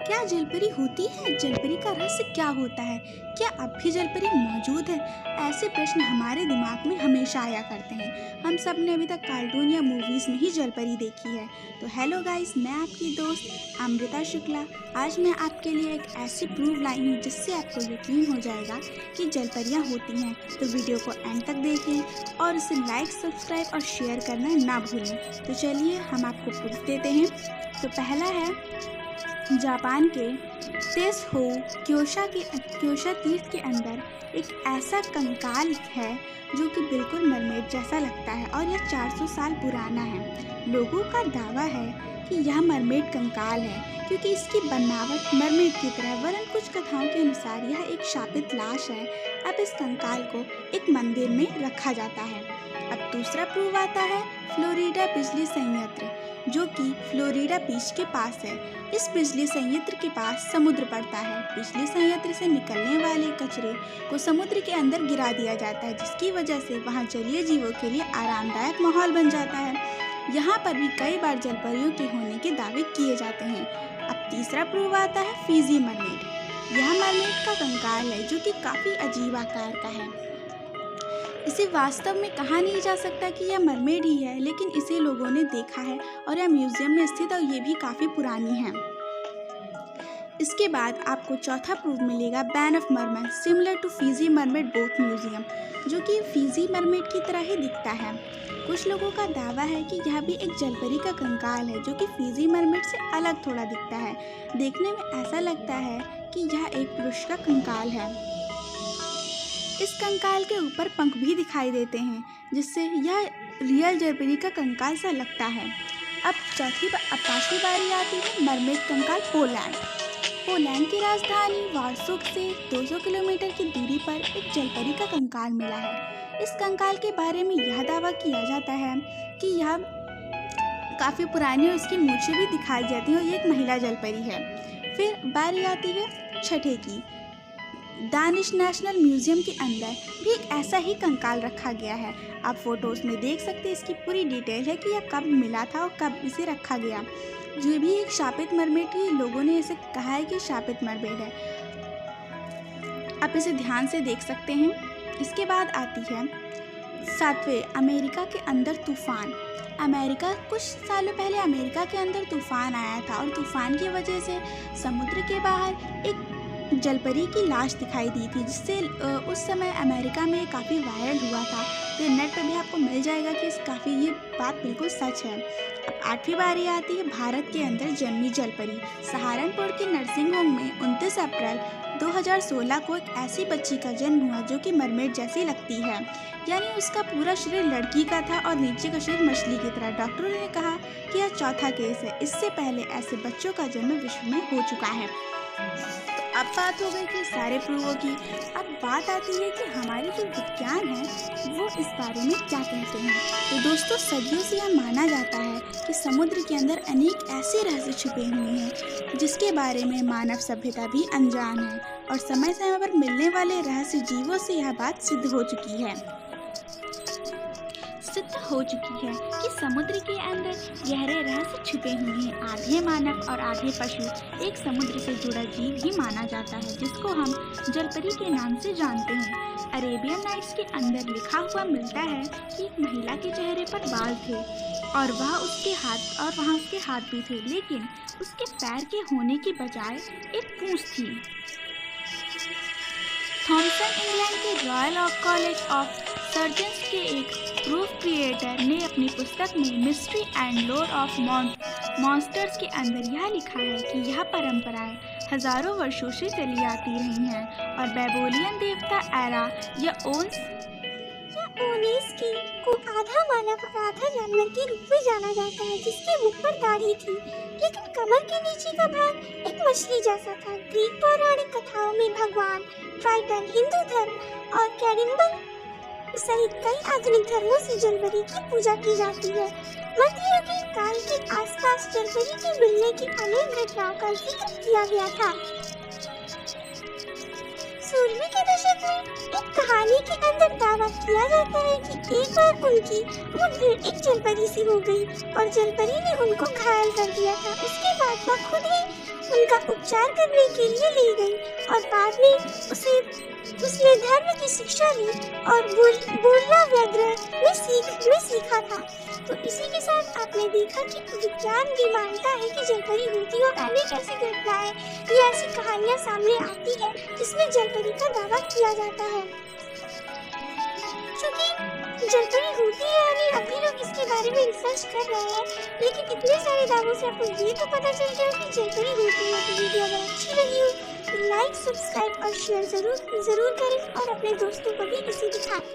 क्या जलपरी होती है? जलपरी का रहस्य क्या होता है? क्या अब भी जलपरी मौजूद है? ऐसे प्रश्न हमारे दिमाग में हमेशा आया करते हैं। हम सब ने अभी तक कार्टून या मूवीज़ में ही जलपरी देखी है। तो हेलो गाइस, मैं आपकी दोस्त अमृता शुक्ला। आज मैं आपके लिए एक ऐसी प्रूफ लाई हूँ जिससे आपको यकीन हो जाएगा कि जलपरियाँ होती हैं। तो वीडियो को एंड तक देखें और इसे लाइक, सब्सक्राइब और शेयर करना ना भूलें। तो चलिए हम आपको प्रूफ देते हैं। तो पहला है, जापान के तेसहो क्योशा तीर्थ के अंदर एक ऐसा कंकाल है जो कि बिल्कुल मरमेड जैसा लगता है और यह 400 साल पुराना है। लोगों का दावा है कि यह मरमेड कंकाल है क्योंकि इसकी बनावट मरमेड की तरह, वरन कुछ कथाओं के अनुसार यह एक शापित लाश है। अब इस कंकाल को एक मंदिर में रखा जाता है। अब दूसरा प्रूफ आता है, फ्लोरिडा बिजली संयंत्र जो कि फ्लोरिडा बीच के पास है। इस बिजली संयंत्र के पास समुद्र पड़ता है। बिजली संयंत्र से निकलने वाले कचरे को समुद्र के अंदर गिरा दिया जाता है, जिसकी वजह से वहां जलीय जीवों के लिए आरामदायक माहौल बन जाता है। यहाँ पर भी कई बार जलपरियों के होने के दावे किए जाते हैं। अब तीसरा प्रूफ आता है, फिजी मरमेड। यह मरमेड का कंकाल है जो कि काफी अजीब आकार का है। इसे वास्तव में कहा नहीं जा सकता कि यह मरमेड ही है, लेकिन इसे लोगों ने देखा है और यह म्यूजियम में स्थित है और ये भी काफ़ी पुरानी है। इसके बाद आपको चौथा प्रूफ मिलेगा, Banff of mermaid similar to Fiji mermaid both museum, जो कि फिजी मरमेड की तरह ही दिखता है। कुछ लोगों का दावा है कि यह भी एक जलपरी का कंकाल है जो कि फिजी मरमेड से अलग थोड़ा दिखता है। देखने में ऐसा लगता है कि यह एक पुरुष का कंकाल है। इस कंकाल के ऊपर पंख भी दिखाई देते हैं, जिससे यह रियल जलपरी का कंकाल सा लगता है। अब पांचवी बारी आती है, मरमेड कंकाल पोलैंड। पोलैंड की राजधानी वार्सो से 200 किलोमीटर की दूरी पर एक जलपरी का कंकाल मिला है। इस कंकाल के बारे में यह दावा किया जाता है कि यह काफ़ी पुरानी और उसकी मूंछें भी दिखाई जाती हैं और ये एक महिला जलपरी है। फिर बारी आती है छठे की, दानिश नेशनल म्यूजियम के अंदर भी एक ऐसा ही कंकाल रखा गया है। आप फोटोज में देख सकते हैं, इसकी पूरी डिटेल है कि यह कब मिला था और कब इसे रखा गया। जो भी एक शापित मरमेड है, लोगों ने इसे कहा है कि शापित मरमेड है। आप इसे ध्यान से देख सकते हैं। इसके बाद आती है सातवें, अमेरिका के अंदर तूफान। कुछ सालों पहले अमेरिका के अंदर तूफान आया था और तूफान की वजह से समुद्र के बाहर एक जलपरी की लाश दिखाई दी थी, जिससे उस समय अमेरिका में काफ़ी वायरल हुआ था। तो नेट पर भी आपको मिल जाएगा कि काफ़ी ये बात बिल्कुल सच है। अब आठवीं बारी आती है, भारत के अंदर जन्मी जलपरी। सहारनपुर के नर्सिंग होम में 29 अप्रैल 2016 को एक ऐसी बच्ची का जन्म हुआ जो कि मरमेड जैसी लगती है, यानी उसका पूरा शरीर लड़की का था और नीचे का शरीर मछली की तरह। डॉक्टरों ने कहा कि यह चौथा केस है। इससे पहले ऐसे बच्चों का जन्म विश्व में हो चुका है। अब बात हो गई कि सारे प्रूफों की। अब बात आती है कि हमारे जो विज्ञान है वो इस बारे में क्या कहते हैं। तो दोस्तों, सदियों से यह माना जाता है कि समुद्र के अंदर अनेक ऐसे रहस्य छुपे हुए हैं जिसके बारे में मानव सभ्यता भी अनजान है, और समय समय पर मिलने वाले रहस्य जीवों से यह बात सिद्ध हो चुकी है कि समुद्र के अंदर गहरे रहस्य छुपे हुए हैं। आधे मानव और आधे पशु एक समुद्र से जुड़ा जीव ही माना जाता है, जिसको हम जलपरी के नाम से जानते हैं। अरेबियन नाइट्स के अंदर लिखा हुआ मिलता है कि एक महिला के चेहरे पर बाल थे और वहाँ उसके हाथ भी थे, लेकिन उसके पैर के होने की बजाय एक पूंछ थी। थॉमसन इंग्लैंड के रॉयल कॉलेज ऑफ सर्जन्स के एक प्रूफ क्रिएटर ने अपनी पुस्तक में मिस्ट्री एंड लोर ऑफ मॉन्स्टर्स के अंदर यह लिखा है कि यह परंपराएं हजारों वर्षों से चली आती रही हैं और बेबोलियन देवता एरा या ओनिस को आधा मानव और आधा जानवर के रूप में जाना जाता है, जिसके मुख पर दाढ़ी थी लेकिन कमर के नीचे का भाग एक मछली जैसा था। ग्रीक पौराणिक कथाओं में भगवान ट्राइटन, हिंदू धर्म और कैरिम्बल सहित कई आधुनिक धर्मों से जलपरी की पूजा की जाती है। मध्ययुगीन काल के आसपास जलपरी के मिलने की अनेक घटनाओं का जिक्र किया गया था। 16वीं के दशक में एक कहानी के अंदर दावा किया जाता है कि एक बार उनकी मुठभेड़ एक जलपरी से हो गई और जलपरी ने उनको घायल कर दिया था। उसके बाद वह खुद ही उनका उपचार करने के लिए ले गई और बाद में उसने धर्म की शिक्षा ली और बोलना व्यग्र में सीखा था। तो इसी के साथ आपने देखा कि विज्ञान भी मानता है कि जलपरी होती और अनेक ऐसी घटनाएं या ऐसी कहानियां सामने आती है जिसमें जलपरी का दावा किया जाता है। क्योंकि जलपरी होती है यानी अभी लोग इसके बारे में रिसर्च कर रहे हैं, लेकिन इतने सारे दावों से आपको ये तो पता चल गया कि जलपरी होती है। तो वीडियो अगर अच्छी लगी हो तो लाइक, सब्सक्राइब और शेयर जरूर करें और अपने दोस्तों को भी इसे दिखाएं।